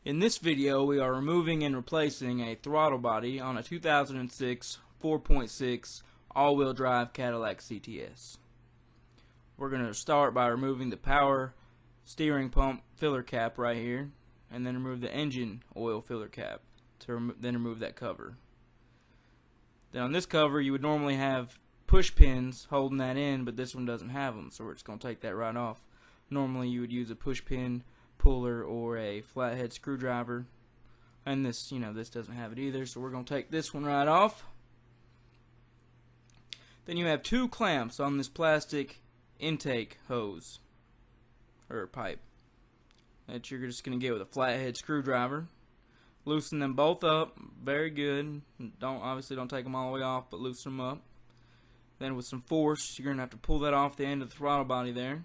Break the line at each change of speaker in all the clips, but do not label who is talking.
In this video, we are removing and replacing a throttle body on a 2006 4.6 all-wheel drive Cadillac CTS. We're going to start by removing the power steering pump filler cap right here, and then remove the engine oil filler cap to then remove that cover. Then on this cover, you would normally have push pins holding that in, but this one doesn't have them, so we're just going to take that right off. Normally you would use a push pin puller or a flathead screwdriver, and this doesn't have it either, so we're going to take this one right off. Then you have two clamps on this plastic intake hose or pipe that you're just going to get with a flathead screwdriver. Loosen them both up very good. Obviously don't take them all the way off, but loosen them up. Then with some force, you're going to have to pull that off the end of the throttle body there.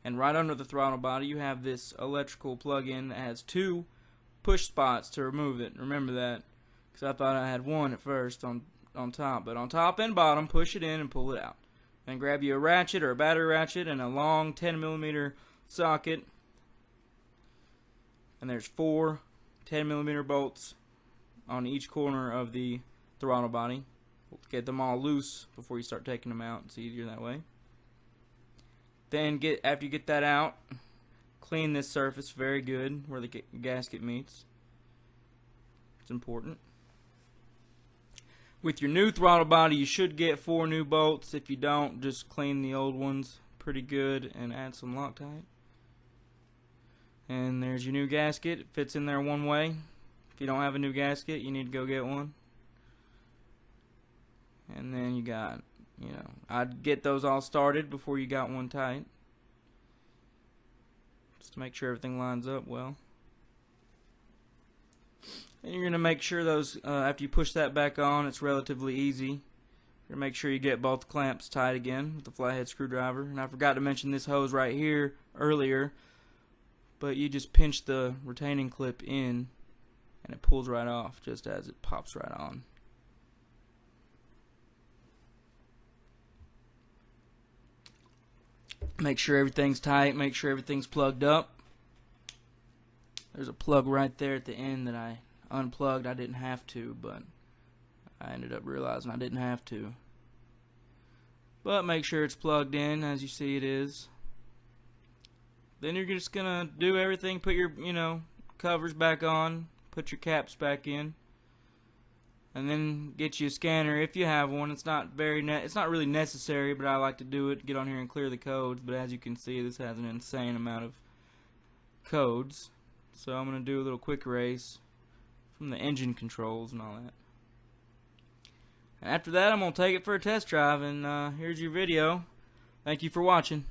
And right under the throttle body, you have this electrical plug-in that has two push spots to remove it. Remember that, because I thought I had one at first on top. But on top and bottom, push it in and pull it out. Then grab you a ratchet or a battery ratchet and a long 10mm socket. And there's four 10mm bolts on each corner of the throttle body. Get them all loose before you start taking them out. It's easier that way. Then after you get that out, clean this surface very good where the gasket meets. It's important. With your new throttle body, you should get 4 new bolts. If you don't, just clean the old ones pretty good and add some Loctite. And there's your new gasket. It fits in there one way. If you don't have a new gasket, you need to go get one. And then you got, I'd get those all started before you got one tight, just to make sure everything lines up well. And you're going to make sure those, after you push that back on, it's relatively easy. You're going to make sure you get both clamps tight again with the flathead screwdriver. And I forgot to mention this hose right here earlier, but you just pinch the retaining clip in and it pulls right off just as it pops right on. Make sure everything's tight, make sure everything's plugged up. There's a plug right there at the end that I unplugged. I didn't have to, but I ended up realizing I didn't have to. But make sure it's plugged in as you see it is. Then you're just gonna do everything, put your covers back on, put your caps back in, and then get you a scanner if you have one. It's not really necessary, but I like to do it, get on here and clear the codes. But as you can see, this has an insane amount of codes, so I'm going to do a little quick erase from the engine controls and all that. And after that, I'm going to take it for a test drive, and here's your video. Thank you for watching.